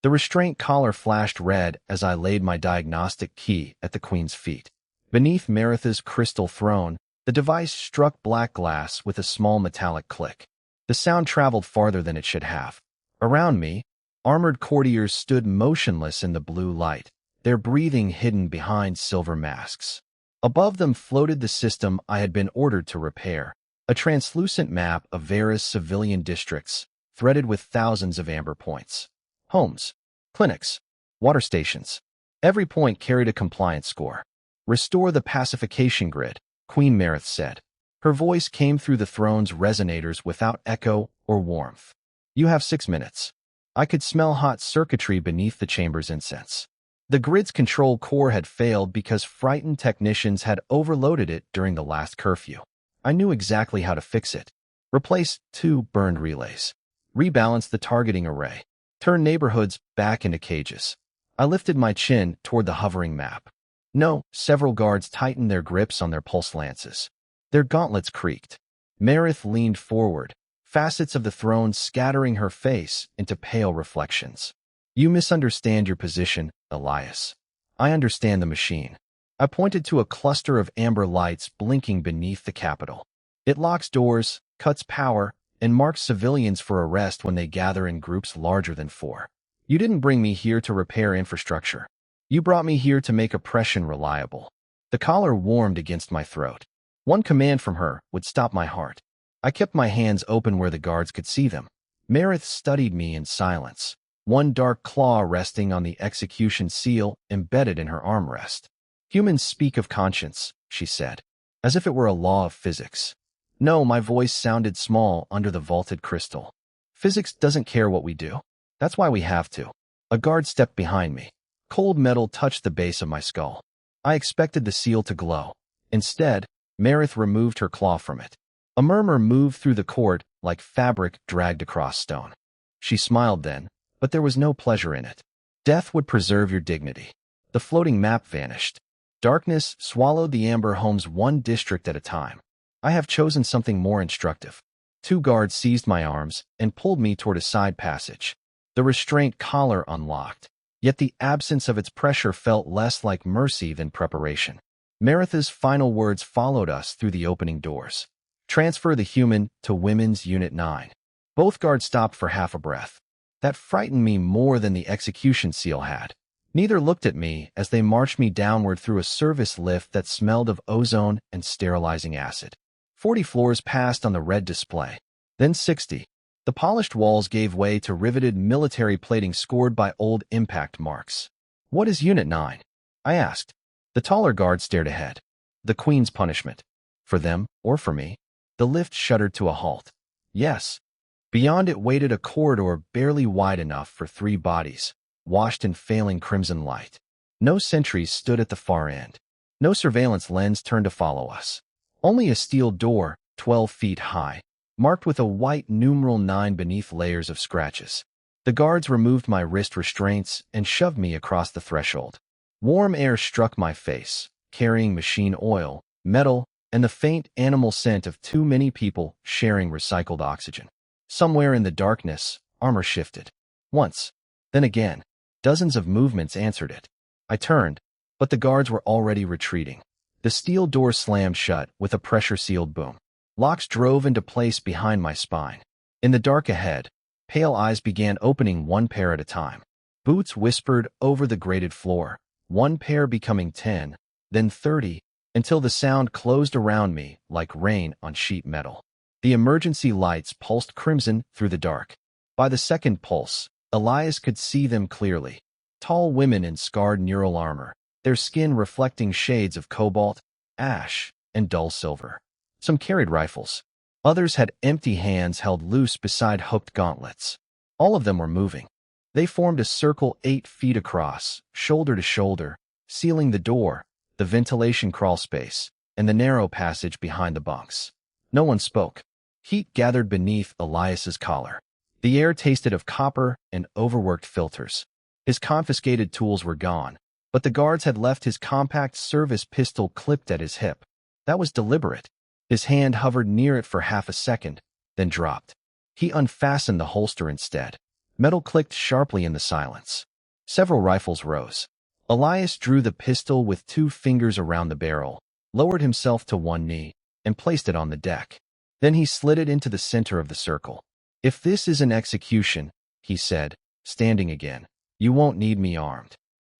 The restraint collar flashed red as I laid my diagnostic key at the Queen's feet. Beneath Maerith's crystal throne, the device struck black glass with a small metallic click. The sound traveled farther than it should have. Around me, armored courtiers stood motionless in the blue light, their breathing hidden behind silver masks. Above them floated the system I had been ordered to repair, a translucent map of various civilian districts, threaded with thousands of amber points. Homes, clinics, water stations. Every point carried a compliance score. "Restore the pacification grid," Queen Maerith said. Her voice came through the throne's resonators without echo or warmth. "You have 6 minutes." I could smell hot circuitry beneath the chamber's incense. The grid's control core had failed because frightened technicians had overloaded it during the last curfew. I knew exactly how to fix it. Replace 2 burned relays. Rebalance the targeting array. Turn neighborhoods back into cages. I lifted my chin toward the hovering map. No, several guards tightened their grips on their pulse lances. Their gauntlets creaked. Maerith leaned forward, facets of the throne scattering her face into pale reflections. "You misunderstand your position, Elias. I understand the machine." I pointed to a cluster of amber lights blinking beneath the Capitol. "It locks doors, cuts power, and marks civilians for arrest when they gather in groups larger than 4. You didn't bring me here to repair infrastructure. You brought me here to make oppression reliable." The collar warmed against my throat. One command from her would stop my heart. I kept my hands open where the guards could see them. Maerith studied me in silence, one dark claw resting on the execution seal embedded in her armrest. "Humans speak of conscience," she said, as if it were a law of physics. No, my voice sounded small under the vaulted crystal. "Physics doesn't care what we do. That's why we have to." A guard stepped behind me. Cold metal touched the base of my skull. I expected the seal to glow. Instead, Maerith removed her claw from it. A murmur moved through the court like fabric dragged across stone. She smiled then, but there was no pleasure in it. "Death would preserve your dignity." The floating map vanished. Darkness swallowed the amber homes one district at a time. I have chosen something more instructive. 2 guards seized my arms and pulled me toward a side passage. The restraint collar unlocked, yet the absence of its pressure felt less like mercy than preparation. Maerith's final words followed us through the opening doors. "Transfer the human to Women's Unit 9. Both guards stopped for half a breath. That frightened me more than the execution seal had. Neither looked at me as they marched me downward through a service lift that smelled of ozone and sterilizing acid. 40 floors passed on the red display, then 60. The polished walls gave way to riveted military plating scored by old impact marks. "What is Unit 9? I asked. The taller guard stared ahead. "The Queen's punishment. For them, or for me?" The lift shuddered to a halt. "Yes." Beyond it waited a corridor barely wide enough for 3 bodies, washed in failing crimson light. No sentries stood at the far end. No surveillance lens turned to follow us. Only a steel door, 12 feet high, marked with a white numeral 9 beneath layers of scratches. The guards removed my wrist restraints and shoved me across the threshold. Warm air struck my face, carrying machine oil, metal, and the faint animal scent of too many people sharing recycled oxygen. Somewhere in the darkness, armor shifted. Once, then again. Dozens of movements answered it. I turned, but the guards were already retreating. The steel door slammed shut with a pressure-sealed boom. Locks drove into place behind my spine. In the dark ahead, pale eyes began opening one pair at a time. Boots whispered over the grated floor, one pair becoming 10, then 30, until the sound closed around me like rain on sheet metal. The emergency lights pulsed crimson through the dark. By the second pulse, Elias could see them clearly. Tall women in scarred neural armor, their skin reflecting shades of cobalt, ash, and dull silver. Some carried rifles. Others had empty hands held loose beside hooked gauntlets. All of them were moving. They formed a circle 8 feet across, shoulder to shoulder, sealing the door, the ventilation crawl space, and the narrow passage behind the bunks. No one spoke. Heat gathered beneath Elias's collar. The air tasted of copper and overworked filters. His confiscated tools were gone, but the guards had left his compact service pistol clipped at his hip. That was deliberate. His hand hovered near it for half a second, then dropped. He unfastened the holster instead. Metal clicked sharply in the silence. Several rifles rose. Elias drew the pistol with 2 fingers around the barrel, lowered himself to one knee, and placed it on the deck. Then he slid it into the center of the circle. "If this is an execution," he said, standing again, "you won't need me armed."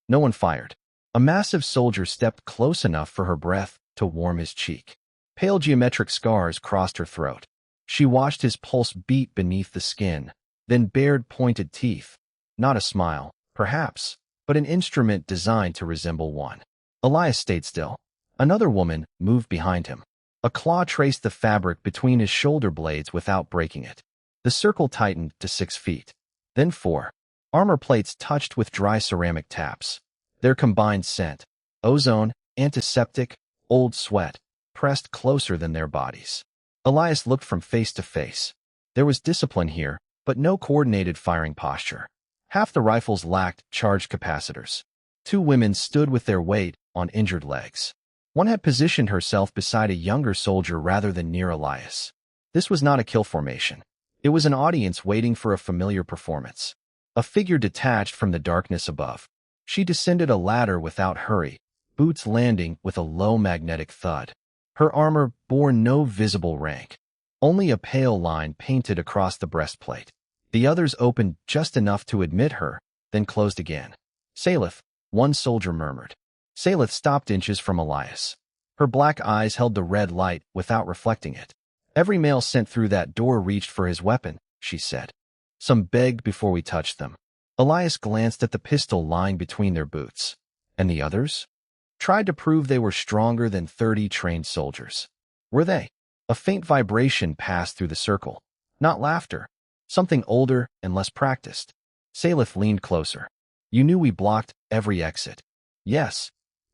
No one fired. A massive soldier stepped close enough for her breath to warm his cheek. Pale geometric scars crossed her throat. She watched his pulse beat beneath the skin, then bared pointed teeth. Not a smile, perhaps, but an instrument designed to resemble one. Elias stayed still. Another woman moved behind him. A claw traced the fabric between his shoulder blades without breaking it. The circle tightened to 6 feet. Then 4. Armor plates touched with dry ceramic taps. Their combined scent, ozone, antiseptic, old sweat, pressed closer than their bodies. Elias looked from face to face. There was discipline here, but no coordinated firing posture. Half the rifles lacked charged capacitors. 2 women stood with their weight on injured legs. One had positioned herself beside a younger soldier rather than near Elias. This was not a kill formation. It was an audience waiting for a familiar performance. A figure detached from the darkness above. She descended a ladder without hurry, boots landing with a low magnetic thud. Her armor bore no visible rank. Only a pale line painted across the breastplate. The others opened just enough to admit her, then closed again. "Salith," one soldier murmured. Salith stopped inches from Elias. Her black eyes held the red light without reflecting it. "Every male sent through that door reached for his weapon," she said. "Some begged before we touched them." Elias glanced at the pistol lying between their boots. "And the others?" "Tried to prove they were stronger than 30 trained soldiers." "Were they?" A faint vibration passed through the circle. Not laughter. Something older and less practiced. Salith leaned closer. "You knew we blocked every exit." "Yes."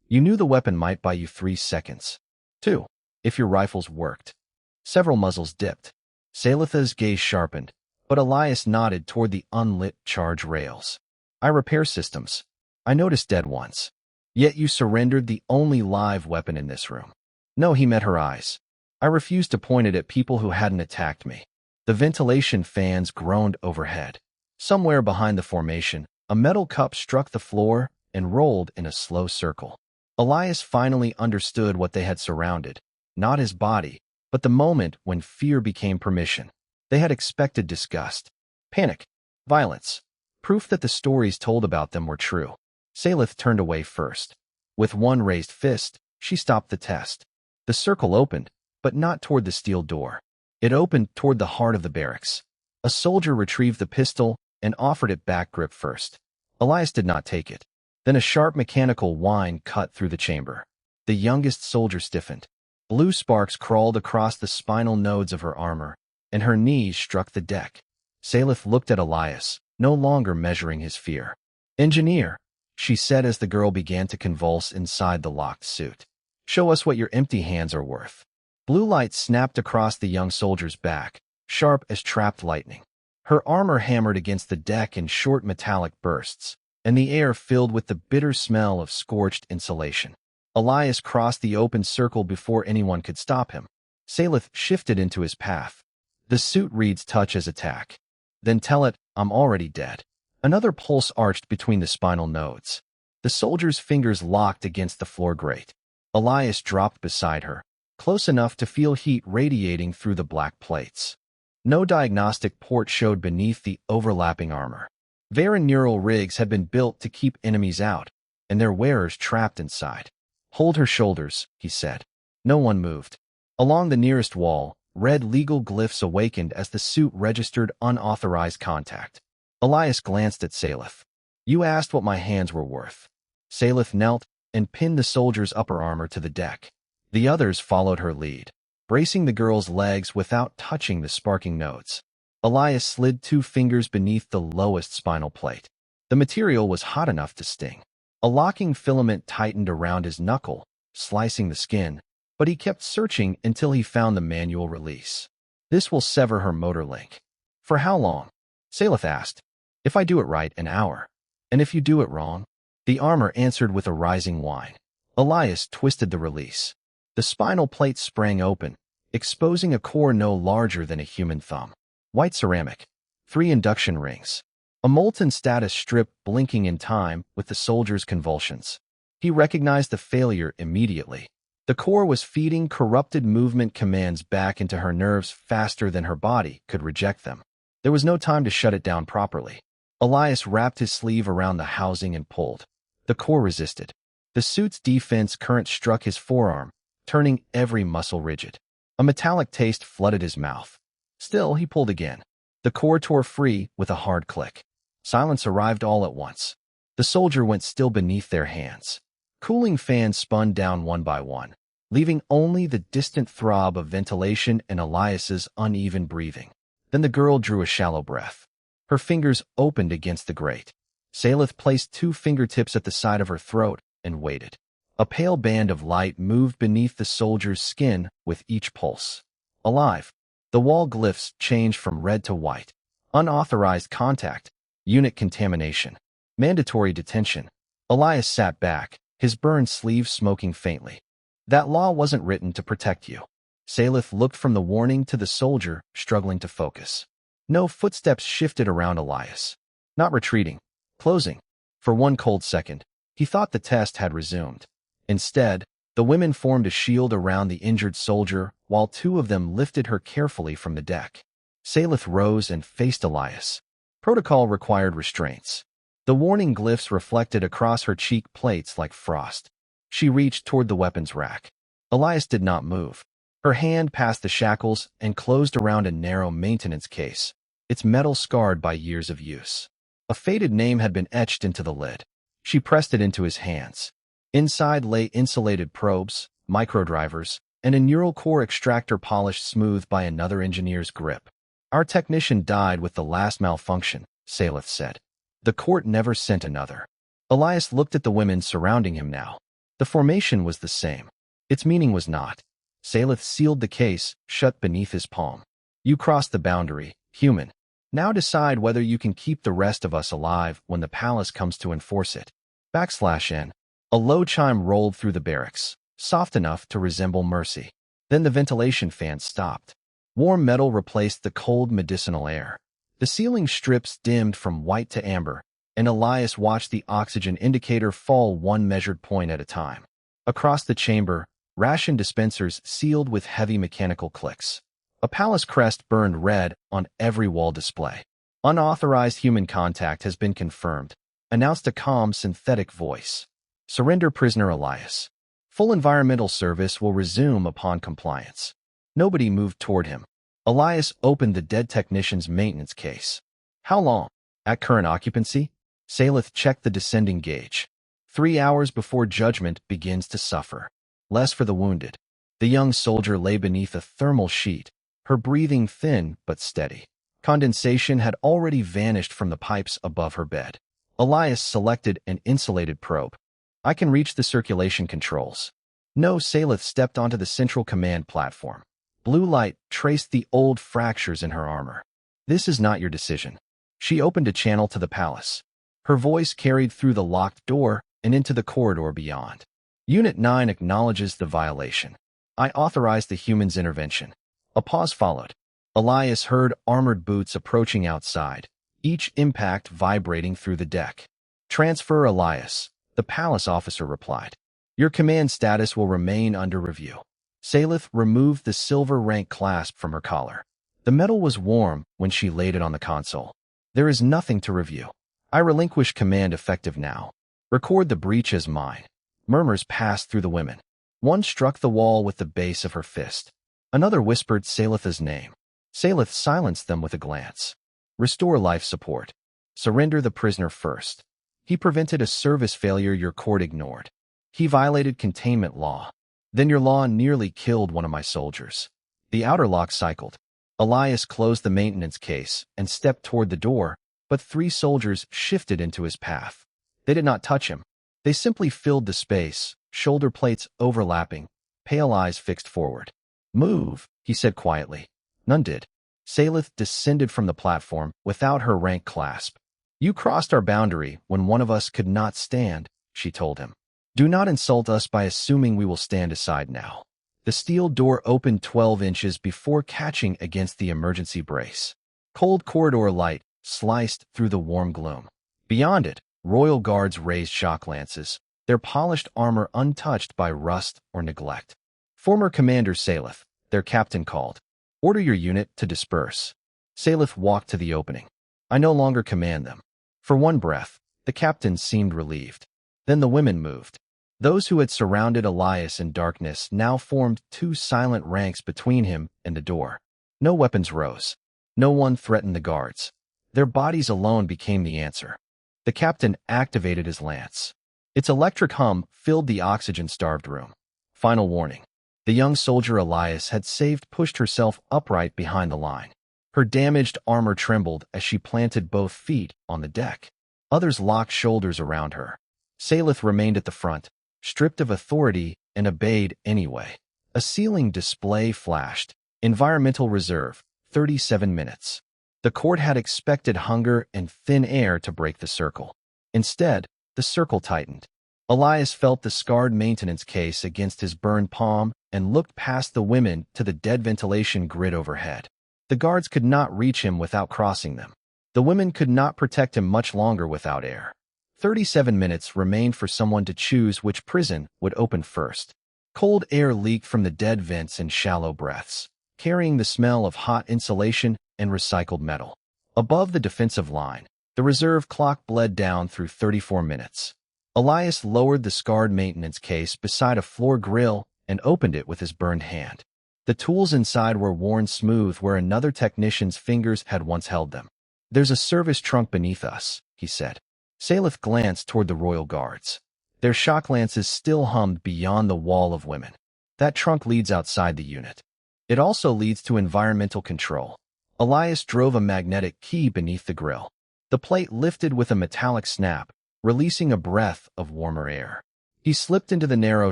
"You knew the weapon might buy you 3 seconds." 2. "If your rifles worked." Several muzzles dipped. Salith's gaze sharpened, but Elias nodded toward the unlit charge rails. "I repair systems. I noticed dead ones. Yet you surrendered the only live weapon in this room." "No," he met her eyes. "I refused to point it at people who hadn't attacked me." The ventilation fans groaned overhead. Somewhere behind the formation, a metal cup struck the floor and rolled in a slow circle. Elias finally understood what they had surrounded. Not his body, but the moment when fear became permission. They had expected disgust, panic, violence, proof that the stories told about them were true. Salith turned away first. With one raised fist, she stopped the test. The circle opened, but not toward the steel door. It opened toward the heart of the barracks. A soldier retrieved the pistol and offered it back grip first. Elias did not take it. Then a sharp mechanical whine cut through the chamber. The youngest soldier stiffened. Blue sparks crawled across the spinal nodes of her armor, and her knees struck the deck. Salith looked at Elias, no longer measuring his fear. "Engineer," she said as the girl began to convulse inside the locked suit. "Show us what your empty hands are worth." Blue light snapped across the young soldier's back, sharp as trapped lightning. Her armor hammered against the deck in short metallic bursts, and the air filled with the bitter smell of scorched insulation. Elias crossed the open circle before anyone could stop him. Salith shifted into his path. "The suit reads touch as attack." "Then tell it, I'm already dead." Another pulse arched between the spinal nodes. The soldier's fingers locked against the floor grate. Elias dropped beside her, close enough to feel heat radiating through the black plates. No diagnostic port showed beneath the overlapping armor. Varen neural rigs had been built to keep enemies out, and their wearers trapped inside. "Hold her shoulders," he said. No one moved. Along the nearest wall, red legal glyphs awakened as the suit registered unauthorized contact. Elias glanced at Salith. "You asked what my hands were worth." Salith knelt and pinned the soldier's upper armor to the deck. The others followed her lead, bracing the girl's legs without touching the sparking nodes. Elias slid 2 fingers beneath the lowest spinal plate. The material was hot enough to sting. A locking filament tightened around his knuckle, slicing the skin, but he kept searching until he found the manual release. "This will sever her motor link." "For how long?" Salith asked. "If I do it right, an hour. And if you do it wrong?" The armor answered with a rising whine. Elias twisted the release. The spinal plate sprang open, exposing a core no larger than a human thumb. White ceramic. 3 induction rings. A molten status strip blinking in time with the soldier's convulsions. He recognized the failure immediately. The core was feeding corrupted movement commands back into her nerves faster than her body could reject them. There was no time to shut it down properly. Elias wrapped his sleeve around the housing and pulled. The core resisted. The suit's defense current struck his forearm, turning every muscle rigid. A metallic taste flooded his mouth. Still, he pulled again. The core tore free with a hard click. Silence arrived all at once. The soldier went still beneath their hands. Cooling fans spun down one by one, leaving only the distant throb of ventilation and Elias's uneven breathing. Then the girl drew a shallow breath. Her fingers opened against the grate. Salith placed 2 fingertips at the side of her throat and waited. A pale band of light moved beneath the soldier's skin with each pulse. Alive. The wall glyphs changed from red to white. Unauthorized contact. Unit contamination. Mandatory detention. Elias sat back, his burned sleeve smoking faintly. That law wasn't written to protect you. Salith looked from the warning to the soldier, struggling to focus. No footsteps shifted around Elias. Not retreating. Closing. For one cold second, he thought the test had resumed. Instead, the women formed a shield around the injured soldier, while 2 of them lifted her carefully from the deck. Salith rose and faced Elias. Protocol required restraints. The warning glyphs reflected across her cheek plates like frost. She reached toward the weapons rack. Elias did not move. Her hand passed the shackles and closed around a narrow maintenance case, its metal scarred by years of use. A faded name had been etched into the lid. She pressed it into his hands. Inside lay insulated probes, microdrivers, and a neural core extractor polished smooth by another engineer's grip. Our technician died with the last malfunction, Salith said. The court never sent another. Elias looked at the women surrounding him now. The formation was the same. Its meaning was not. Salith sealed the case, shut beneath his palm. You crossed the boundary, human. Now decide whether you can keep the rest of us alive when the palace comes to enforce it. /N. A low chime rolled through the barracks, soft enough to resemble mercy. Then the ventilation fan stopped. Warm metal replaced the cold medicinal air. The ceiling strips dimmed from white to amber, and Elias watched the oxygen indicator fall 1 measured point at a time. Across the chamber, ration dispensers sealed with heavy mechanical clicks. A palace crest burned red on every wall display. Unauthorized human contact has been confirmed, announced a calm synthetic voice. Surrender prisoner Elias. Full environmental service will resume upon compliance. Nobody moved toward him. Elias opened the dead technician's maintenance case. How long? At current occupancy? Salith checked the descending gauge. 3 hours before judgment begins to suffer. Less for the wounded. The young soldier lay beneath a thermal sheet, her breathing thin but steady. Condensation had already vanished from the pipes above her bed. Elias selected an insulated probe. I can reach the circulation controls. No, Salith stepped onto the central command platform. Blue light traced the old fractures in her armor. This is not your decision. She opened a channel to the palace. Her voice carried through the locked door and into the corridor beyond. Unit 9 acknowledges the violation. I authorize the human's intervention. A pause followed. Elias heard armored boots approaching outside, each impact vibrating through the deck. Transfer Elias, the palace officer replied. Your command status will remain under review. Salith removed the silver rank clasp from her collar. The metal was warm when she laid it on the console. There is nothing to review. I relinquish command effective now. Record the breach as mine. Murmurs passed through the women. One struck the wall with the base of her fist. Another whispered Salith's name. Salith silenced them with a glance. Restore life support. Surrender the prisoner first. He prevented a service failure your court ignored. He violated containment law. Then your law nearly killed one of my soldiers. The outer lock cycled. Elias closed the maintenance case and stepped toward the door, but 3 soldiers shifted into his path. They did not touch him. They simply filled the space, shoulder plates overlapping, pale eyes fixed forward. Move, he said quietly. None did. Salith descended from the platform without her rank clasp. You crossed our boundary when one of us could not stand, she told him. Do not insult us by assuming we will stand aside now. The steel door opened 12 inches before catching against the emergency brace. Cold corridor light sliced through the warm gloom. Beyond it, royal guards raised shock lances, their polished armor untouched by rust or neglect. Former Commander Salith, their captain called. "Order your unit to disperse." Salith walked to the opening. "I no longer command them." For one breath, the captain seemed relieved. Then the women moved. Those who had surrounded Elias in darkness now formed two silent ranks between him and the door. No weapons rose. No one threatened the guards. Their bodies alone became the answer. The captain activated his lance. Its electric hum filled the oxygen-starved room. Final warning. The young soldier Elias had saved pushed herself upright behind the line. Her damaged armor trembled as she planted both feet on the deck. Others locked shoulders around her. Salith remained at the front, stripped of authority, and obeyed anyway. A ceiling display flashed. Environmental reserve, 37 minutes. The court had expected hunger and thin air to break the circle. Instead, the circle tightened. Elias felt the scarred maintenance case against his burned palm and looked past the women to the dead ventilation grid overhead. The guards could not reach him without crossing them. The women could not protect him much longer without air. 37 minutes remained for someone to choose which prison would open first. Cold air leaked from the dead vents in shallow breaths, carrying the smell of hot insulation and recycled metal. Above the defensive line, the reserve clock bled down through 34 minutes. Elias lowered the scarred maintenance case beside a floor grill and opened it with his burned hand. The tools inside were worn smooth where another technician's fingers had once held them. "There's a service trunk beneath us," he said. Salith glanced toward the royal guards. Their shock lances still hummed beyond the wall of women. "That trunk leads outside the unit. It also leads to environmental control." Elias drove a magnetic key beneath the grill. The plate lifted with a metallic snap, releasing a breath of warmer air. He slipped into the narrow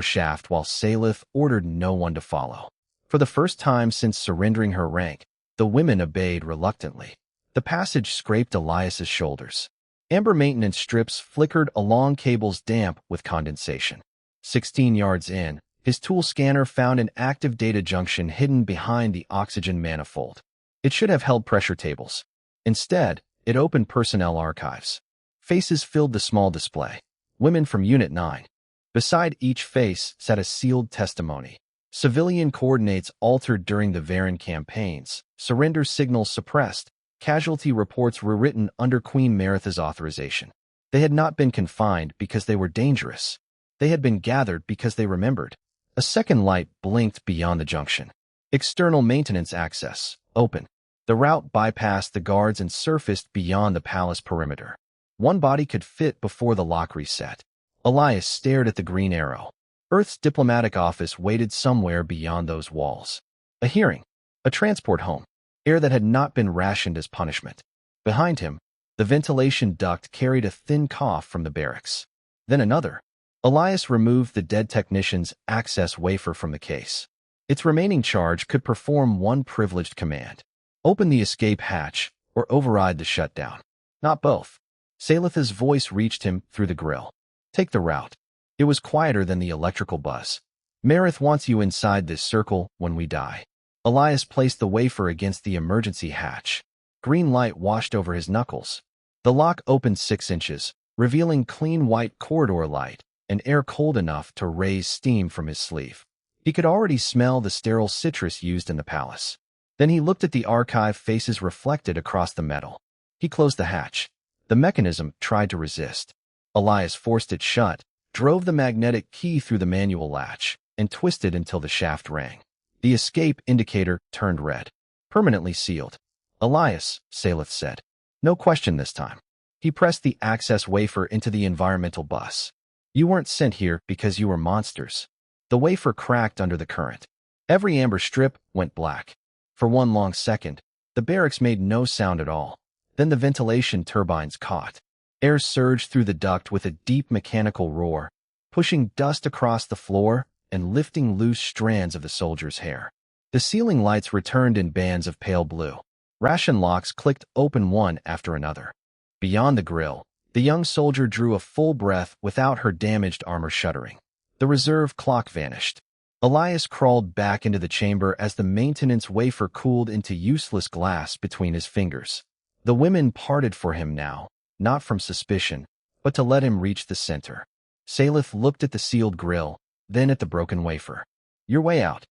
shaft while Salith ordered no one to follow. For the first time since surrendering her rank, the women obeyed reluctantly. The passage scraped Elias's shoulders. Amber maintenance strips flickered along cables damp with condensation. 16 yards in, his tool scanner found an active data junction hidden behind the oxygen manifold. It should have held pressure tables. Instead, it opened personnel archives. Faces filled the small display. Women from Unit 9. Beside each face sat a sealed testimony. Civilian coordinates altered during the Varen campaigns, surrender signals suppressed, casualty reports rewritten under Queen Maerith's authorization. They had not been confined because they were dangerous. They had been gathered because they remembered. A second light blinked beyond the junction. External maintenance access, open. The route bypassed the guards and surfaced beyond the palace perimeter. One body could fit before the lock reset. Elias stared at the green arrow. Earth's diplomatic office waited somewhere beyond those walls. A hearing. A transport home. Air that had not been rationed as punishment. Behind him, the ventilation duct carried a thin cough from the barracks. Then another. Elias removed the dead technician's access wafer from the case. Its remaining charge could perform one privileged command. Open the escape hatch or override the shutdown. Not both. Salith's voice reached him through the grill. Take the route. It was quieter than the electrical buzz. Maerith wants you inside this circle when we die. Elias placed the wafer against the emergency hatch. Green light washed over his knuckles. The lock opened 6 inches, revealing clean white corridor light and air cold enough to raise steam from his sleeve. He could already smell the sterile citrus used in the palace. Then he looked at the archive faces reflected across the metal. He closed the hatch. The mechanism tried to resist. Elias forced it shut, drove the magnetic key through the manual latch, and twisted until the shaft rang. The escape indicator turned red. Permanently sealed. "Elias," Salith said. "No question this time." He pressed the access wafer into the environmental bus. "You weren't sent here because you were monsters." The wafer cracked under the current. Every amber strip went black. For one long second, the barracks made no sound at all. Then the ventilation turbines caught. Air surged through the duct with a deep mechanical roar, pushing dust across the floor and lifting loose strands of the soldier's hair. The ceiling lights returned in bands of pale blue. Ration locks clicked open one after another. Beyond the grill, the young soldier drew a full breath without her damaged armor shuddering. The reserve clock vanished. Elias crawled back into the chamber as the maintenance wafer cooled into useless glass between his fingers. The women parted for him now, not from suspicion, but to let him reach the center. Salith looked at the sealed grill, then at the broken wafer. Your way out.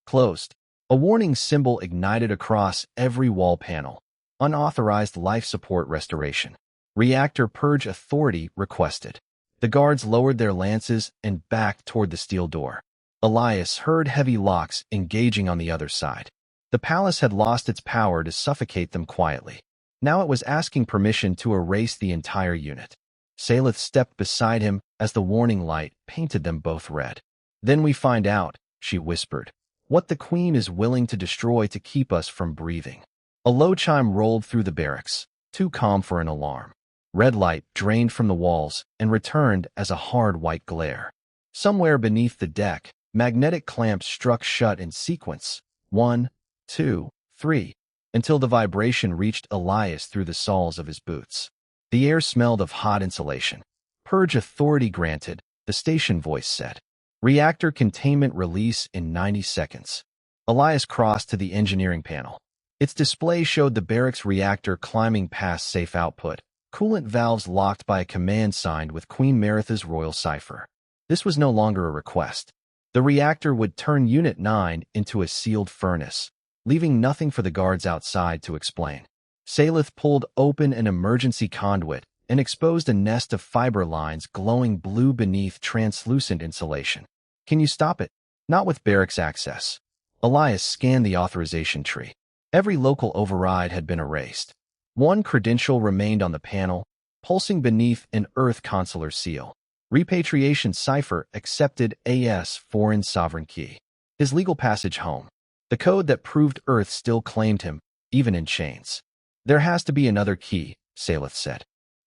Closed. A warning symbol ignited across every wall panel. Unauthorized life support restoration. Reactor purge authority requested. The guards lowered their lances and backed toward the steel door. Elias heard heavy locks engaging on the other side. The palace had lost its power to suffocate them quietly. Now it was asking permission to erase the entire unit. Salith stepped beside him as the warning light painted them both red. Then we find out, she whispered, what the Queen is willing to destroy to keep us from breathing. A low chime rolled through the barracks, too calm for an alarm. Red light drained from the walls and returned as a hard white glare. Somewhere beneath the deck, magnetic clamps struck shut in sequence, 1, 2, 3, until the vibration reached Elias through the soles of his boots. The air smelled of hot insulation. Purge authority granted, the station voice said. Reactor containment release in 90 seconds. Elias crossed to the engineering panel. Its display showed the barracks reactor climbing past safe output, coolant valves locked by a command signed with Queen Maerith's royal cipher. This was no longer a request. The reactor would turn Unit 9 into a sealed furnace, leaving nothing for the guards outside to explain. Salith pulled open an emergency conduit and exposed a nest of fiber lines glowing blue beneath translucent insulation. Can you stop it? Not with barracks access. Elias scanned the authorization tree. Every local override had been erased. One credential remained on the panel, pulsing beneath an Earth consular seal. Repatriation cipher accepted AS foreign sovereign key. His legal passage home. The code that proved Earth still claimed him, even in chains. There has to be another key, Salith said.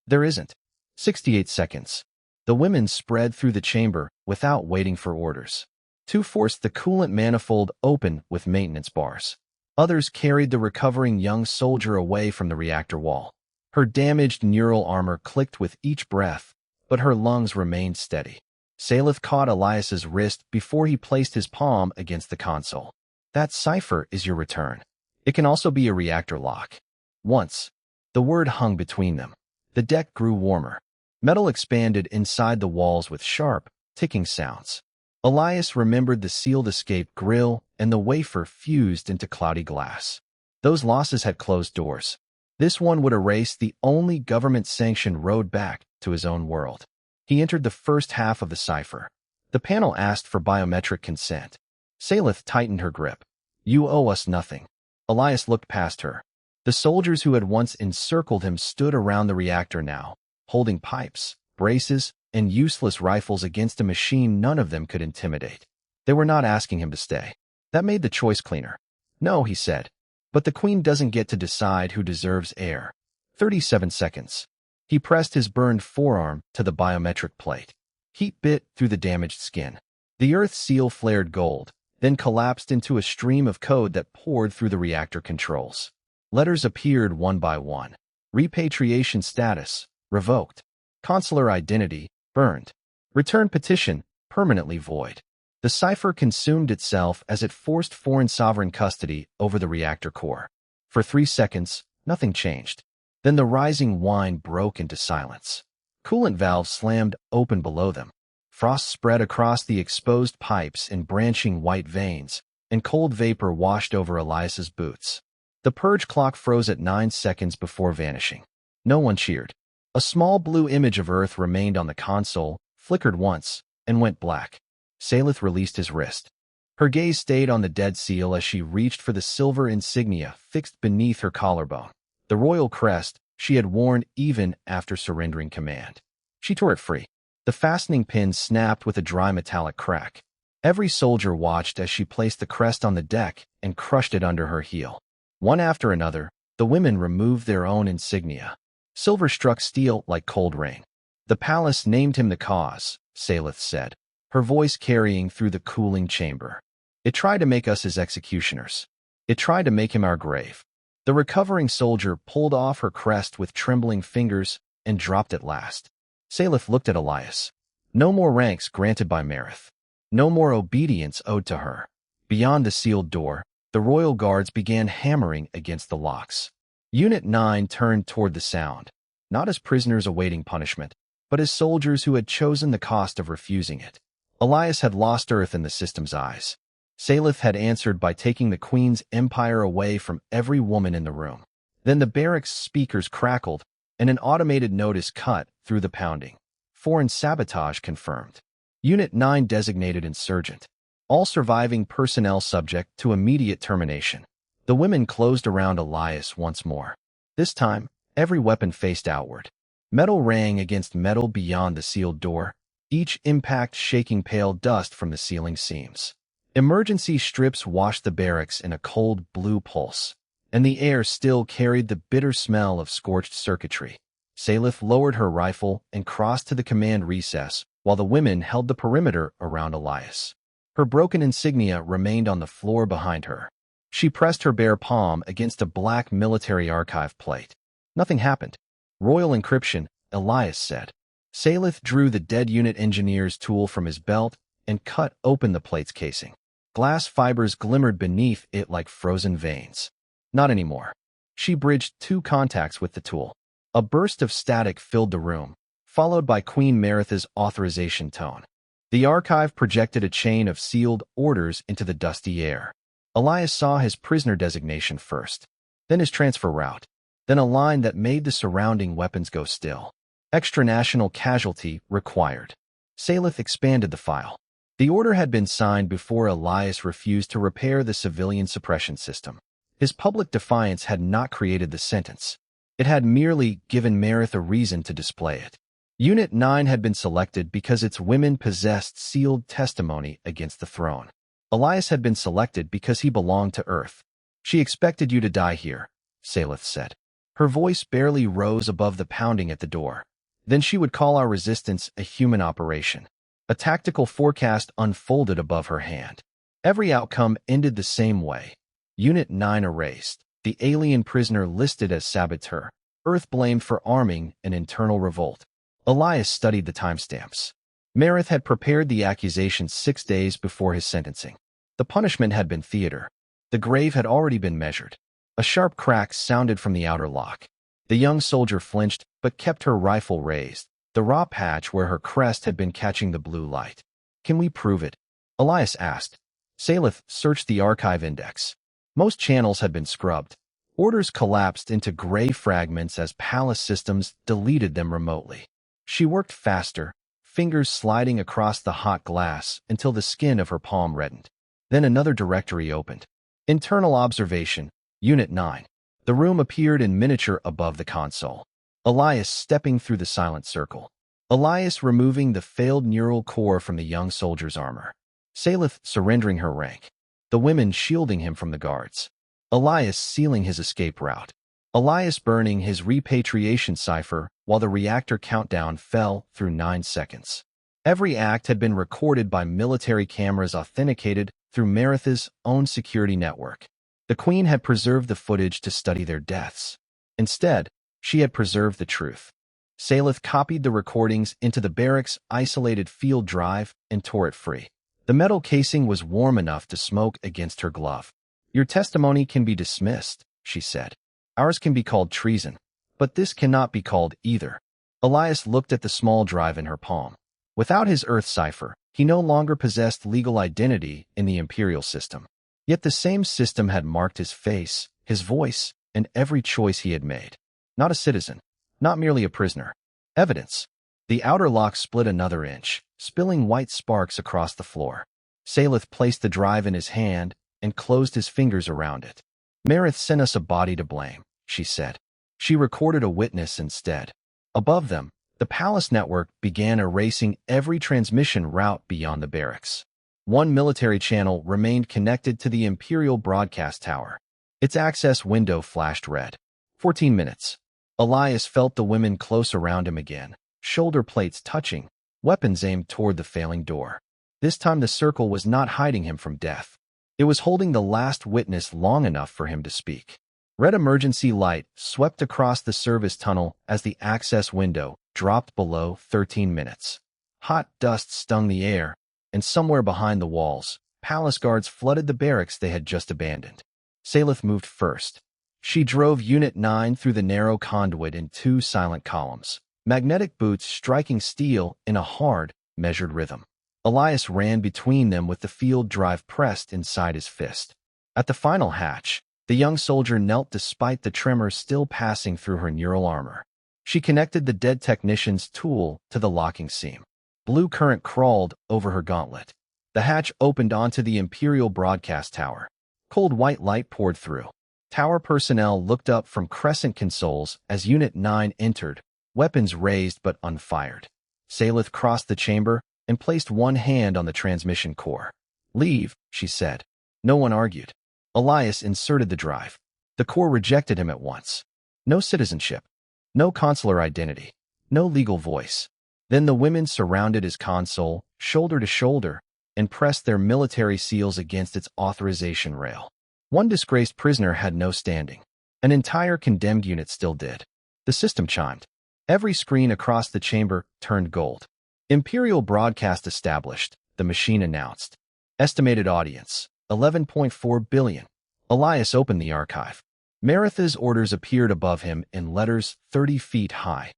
There isn't. 68 seconds. The women spread through the chamber without waiting for orders. Two forced the coolant manifold open with maintenance bars. Others carried the recovering young soldier away from the reactor wall. Her damaged neural armor clicked with each breath, but her lungs remained steady. Salith caught Elias's wrist before he placed his palm against the console. That cipher is your return. It can also be a reactor lock. Once, the word hung between them. The deck grew warmer. Metal expanded inside the walls with sharp, ticking sounds. Elias remembered the sealed escape grill and the wafer fused into cloudy glass. Those losses had closed doors. This one would erase the only government-sanctioned road back to his own world. He entered the first half of the cipher. The panel asked for biometric consent. Salith tightened her grip. You owe us nothing. Elias looked past her. The soldiers who had once encircled him stood around the reactor now, holding pipes, braces, and useless rifles against a machine none of them could intimidate. They were not asking him to stay. That made the choice cleaner. No, he said. But the Queen doesn't get to decide who deserves air. 37 seconds. He pressed his burned forearm to the biometric plate. Heat bit through the damaged skin. The Earth seal flared gold, then collapsed into a stream of code that poured through the reactor controls. Letters appeared one by one. Repatriation status, revoked. Consular identity, burned. Return petition, permanently void. The cipher consumed itself as it forced foreign sovereign custody over the reactor core. For 3 seconds, nothing changed. Then the rising whine broke into silence. Coolant valves slammed open below them. Frost spread across the exposed pipes in branching white veins, and cold vapor washed over Elias's boots. The purge clock froze at 9 seconds before vanishing. No one cheered. A small blue image of Earth remained on the console, flickered once, and went black. Salith released his wrist. Her gaze stayed on the dead seal as she reached for the silver insignia fixed beneath her collarbone. The royal crest she had worn even after surrendering command. She tore it free. The fastening pin snapped with a dry metallic crack. Every soldier watched as she placed the crest on the deck and crushed it under her heel. One after another, the women removed their own insignia. Silver struck steel like cold rain. The palace named him the cause, Salith said, her voice carrying through the cooling chamber. It tried to make us his executioners. It tried to make him our grave. The recovering soldier pulled off her crest with trembling fingers and dropped it last. Salith looked at Elias. No more ranks granted by Maerith. No more obedience owed to her. Beyond the sealed door, the royal guards began hammering against the locks. Unit 9 turned toward the sound, not as prisoners awaiting punishment, but as soldiers who had chosen the cost of refusing it. Elias had lost Earth in the system's eyes. Salith had answered by taking the Queen's empire away from every woman in the room. Then the barracks speakers crackled, and an automated notice cut through the pounding. Foreign sabotage confirmed. Unit 9 designated insurgent. All surviving personnel subject to immediate termination. The women closed around Elias once more. This time, every weapon faced outward. Metal rang against metal beyond the sealed door, each impact shaking pale dust from the ceiling seams. Emergency strips washed the barracks in a cold blue pulse, and the air still carried the bitter smell of scorched circuitry. Salith lowered her rifle and crossed to the command recess, while the women held the perimeter around Elias. Her broken insignia remained on the floor behind her. She pressed her bare palm against a black military archive plate. Nothing happened. Royal encryption, Elias said. Salith drew the dead unit engineer's tool from his belt and cut open the plate's casing. Glass fibers glimmered beneath it like frozen veins. Not anymore. She bridged 2 contacts with the tool. A burst of static filled the room, followed by Queen Maerith's authorization tone. The archive projected a chain of sealed orders into the dusty air. Elias saw his prisoner designation first, then his transfer route, then a line that made the surrounding weapons go still. Extranational casualty required. Salith expanded the file. The order had been signed before Elias refused to repair the civilian suppression system. His public defiance had not created the sentence. It had merely given Maerith a reason to display it. Unit 9 had been selected because its women possessed sealed testimony against the throne. Elias had been selected because he belonged to Earth. She expected you to die here, Salith said. Her voice barely rose above the pounding at the door. Then she would call our resistance a human operation. A tactical forecast unfolded above her hand. Every outcome ended the same way. Unit 9 erased. The alien prisoner listed as saboteur. Earth blamed for arming an internal revolt. Elias studied the timestamps. Maerith had prepared the accusation 6 days before his sentencing. The punishment had been theater. The grave had already been measured. A sharp crack sounded from the outer lock. The young soldier flinched, but kept her rifle raised, the raw patch where her crest had been catching the blue light. Can we prove it? Elias asked. Salith searched the archive index. Most channels had been scrubbed. Orders collapsed into gray fragments as palace systems deleted them remotely. She worked faster, fingers sliding across the hot glass until the skin of her palm reddened. Then another directory opened. Internal observation, Unit 9. The room appeared in miniature above the console. Elias stepping through the silent circle. Elias removing the failed neural core from the young soldier's armor. Salith surrendering her rank. The women shielding him from the guards. Elias sealing his escape route. Elias burning his repatriation cipher while the reactor countdown fell through 9 seconds. Every act had been recorded by military cameras authenticated through Maerith's own security network. The Queen had preserved the footage to study their deaths. Instead, she had preserved the truth. Salith copied the recordings into the barracks' isolated field drive and tore it free. The metal casing was warm enough to smoke against her glove. Your testimony can be dismissed, she said. Ours can be called treason, but this cannot be called either. Elias looked at the small drive in her palm. Without his Earth cipher, he no longer possessed legal identity in the Imperial system. Yet the same system had marked his face, his voice, and every choice he had made. Not a citizen, not merely a prisoner. Evidence. The outer lock split another inch, spilling white sparks across the floor. Salith placed the drive in his hand and closed his fingers around it. Maerith sent us a body to blame, she said. She recorded a witness instead. Above them, the palace network began erasing every transmission route beyond the barracks. One military channel remained connected to the Imperial broadcast tower. Its access window flashed red. 14 minutes. Elias felt the women close around him again, shoulder plates touching, weapons aimed toward the failing door. This time the circle was not hiding him from death. It was holding the last witness long enough for him to speak. Red emergency light swept across the service tunnel as the access window dropped below 13 minutes. Hot dust stung the air, and somewhere behind the walls, palace guards flooded the barracks they had just abandoned. Salith moved first. She drove Unit 9 through the narrow conduit in 2 silent columns, magnetic boots striking steel in a hard, measured rhythm. Elias ran between them with the field drive pressed inside his fist. At the final hatch, the young soldier knelt despite the tremor still passing through her neural armor. She connected the dead technician's tool to the locking seam. Blue current crawled over her gauntlet. The hatch opened onto the Imperial broadcast tower. Cold white light poured through. Tower personnel looked up from crescent consoles as Unit 9 entered, weapons raised but unfired. Salith crossed the chamber and placed one hand on the transmission core. "Leave," she said. No one argued. Elias inserted the drive. The core rejected him at once. No citizenship. No consular identity. No legal voice. Then the women surrounded his console, shoulder to shoulder, and pressed their military seals against its authorization rail. One disgraced prisoner had no standing. An entire condemned unit still did. The system chimed. Every screen across the chamber turned gold. Imperial broadcast established, the machine announced. Estimated audience, 11.4 billion. Elias opened the archive. Maerith's orders appeared above him in letters 30 feet high.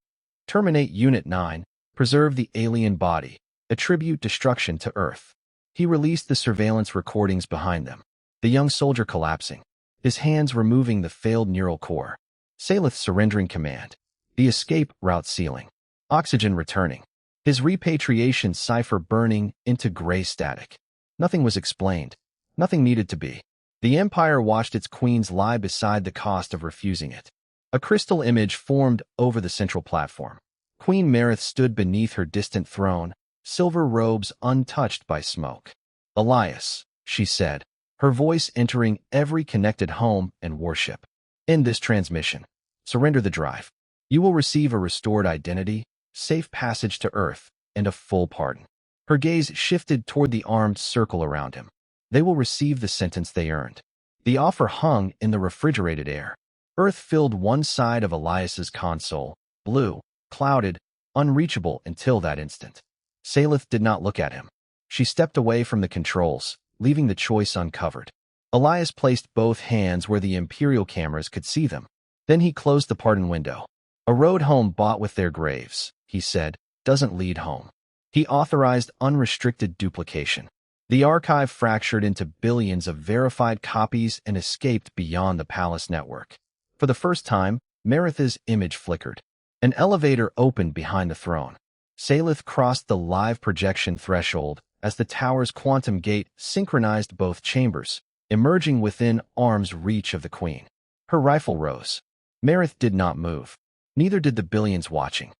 Terminate Unit 9, preserve the alien body, attribute destruction to Earth. He released the surveillance recordings behind them. The young soldier collapsing, his hands removing the failed neural core. Salith surrendering command. The escape route sealing. Oxygen returning. His repatriation cipher burning into gray static. Nothing was explained. Nothing needed to be. The Empire watched its queens lie beside the cost of refusing it. A crystal image formed over the central platform. Queen Maerith stood beneath her distant throne, silver robes untouched by smoke. "Elias," she said, her voice entering every connected home and warship. "End this transmission. Surrender the drive. You will receive a restored identity, safe passage to Earth, and a full pardon." Her gaze shifted toward the armed circle around him. They will receive the sentence they earned. The offer hung in the refrigerated air. Earth filled one side of Elias's console, blue, clouded, unreachable until that instant. Salith did not look at him. She stepped away from the controls, leaving the choice uncovered. Elias placed both hands where the Imperial cameras could see them. Then he closed the pardon window. "A road home bought with their graves," he said, "doesn't lead home." He authorized unrestricted duplication. The archive fractured into billions of verified copies and escaped beyond the palace network. For the first time, Maerith's image flickered. An elevator opened behind the throne. Salith crossed the live projection threshold as the tower's quantum gate synchronized both chambers, emerging within arm's reach of the queen. Her rifle rose. Maerith did not move. Neither did the billions watching.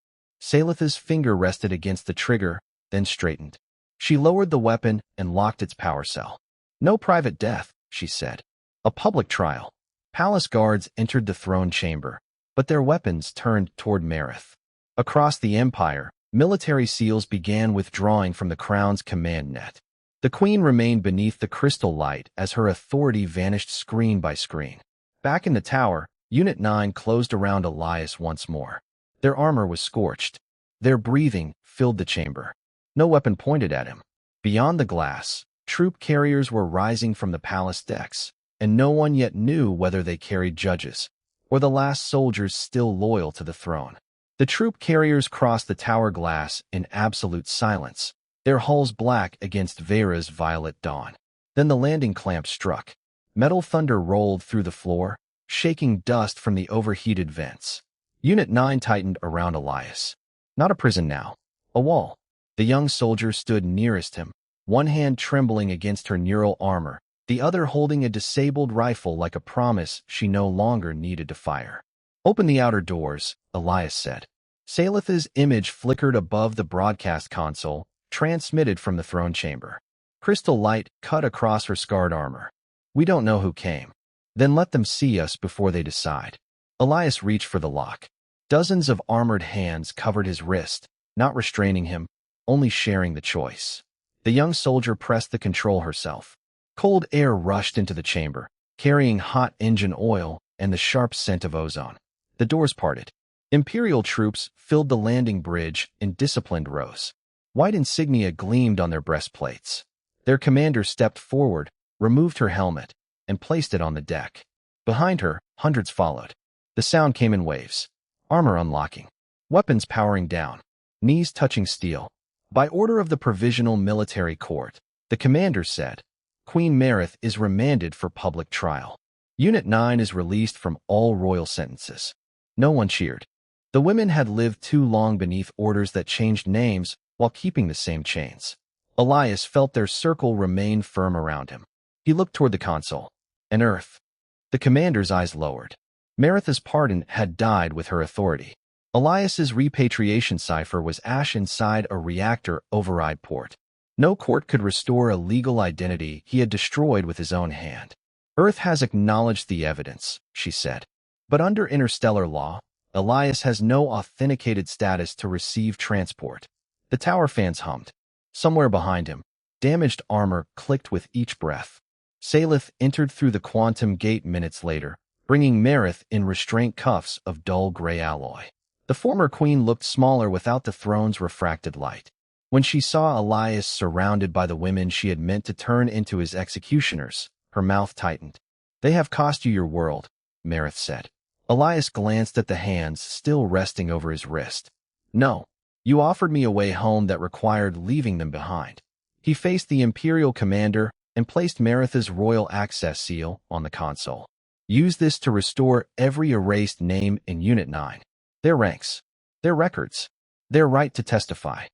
Salith's finger rested against the trigger, then straightened. She lowered the weapon and locked its power cell. "No private death," she said. "A public trial." Palace guards entered the throne chamber, but their weapons turned toward Maerith. Across the Empire, military seals began withdrawing from the crown's command net. The queen remained beneath the crystal light as her authority vanished screen by screen. Back in the tower, Unit 9 closed around Elias once more. Their armor was scorched. Their breathing filled the chamber. No weapon pointed at him. Beyond the glass, troop carriers were rising from the palace decks, and no one yet knew whether they carried judges or the last soldiers still loyal to the throne. The troop carriers crossed the tower glass in absolute silence, their hulls black against Vera's violet dawn. Then the landing clamp struck. Metal thunder rolled through the floor, shaking dust from the overheated vents. Unit 9 tightened around Elias. Not a prison now. A wall. The young soldier stood nearest him, one hand trembling against her neural armor, the other holding a disabled rifle like a promise she no longer needed to fire. "Open the outer doors," Elias said. Salith's image flickered above the broadcast console, transmitted from the throne chamber. Crystal light cut across her scarred armor. "We don't know who came." "Then let them see us before they decide." Elias reached for the lock. Dozens of armored hands covered his wrist, not restraining him, only sharing the choice. The young soldier pressed the control herself. Cold air rushed into the chamber, carrying hot engine oil and the sharp scent of ozone. The doors parted. Imperial troops filled the landing bridge in disciplined rows. White insignia gleamed on their breastplates. Their commander stepped forward, removed her helmet, and placed it on the deck. Behind her, hundreds followed. The sound came in waves. Armor unlocking. Weapons powering down. Knees touching steel. By order of the Provisional Military Court, the commander said, Queen Maerith is remanded for public trial. Unit 9 is released from all royal sentences. No one cheered. The women had lived too long beneath orders that changed names while keeping the same chains. Elias felt their circle remain firm around him. He looked toward the console. An earth. The commander's eyes lowered. Maerith's pardon had died with her authority. Elias's repatriation cipher was ash inside a reactor override port. No court could restore a legal identity he had destroyed with his own hand. Earth has acknowledged the evidence, she said. But under interstellar law, Elias has no authenticated status to receive transport. The tower fans hummed. Somewhere behind him, damaged armor clicked with each breath. Salith entered through the quantum gate minutes later, bringing Maerith in restraint cuffs of dull gray alloy. The former queen looked smaller without the throne's refracted light. When she saw Elias surrounded by the women she had meant to turn into his executioners, her mouth tightened. They have cost you your world, Maerith said. Elias glanced at the hands still resting over his wrist. No, you offered me a way home that required leaving them behind. He faced the Imperial commander and placed Maerith's royal access seal on the console. Use this to restore every erased name in Unit 9. Their ranks, their records, their right to testify.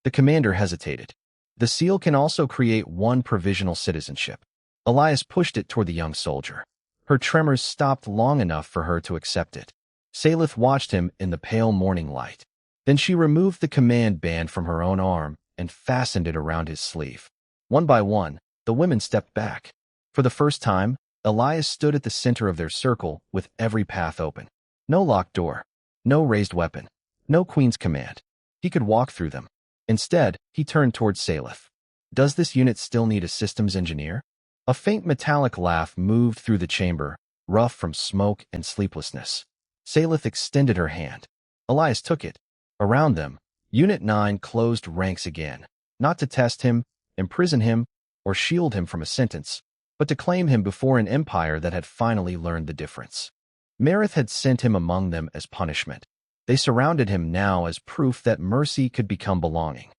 The commander hesitated. The seal can also create one provisional citizenship. Elias pushed it toward the young soldier. Her tremors stopped long enough for her to accept it. Salith watched him in the pale morning light. Then she removed the command band from her own arm and fastened it around his sleeve. One by one, the women stepped back. For the first time, Elias stood at the center of their circle with every path open. No locked door. No raised weapon. No queen's command. He could walk through them. Instead, he turned towards Salith. Does this unit still need a systems engineer? A faint metallic laugh moved through the chamber, rough from smoke and sleeplessness. Salith extended her hand. Elias took it. Around them, Unit 9 closed ranks again, not to test him, imprison him, or shield him from a sentence, but to claim him before an empire that had finally learned the difference. Maerith had sent him among them as punishment. They surrounded him now as proof that mercy could become belonging.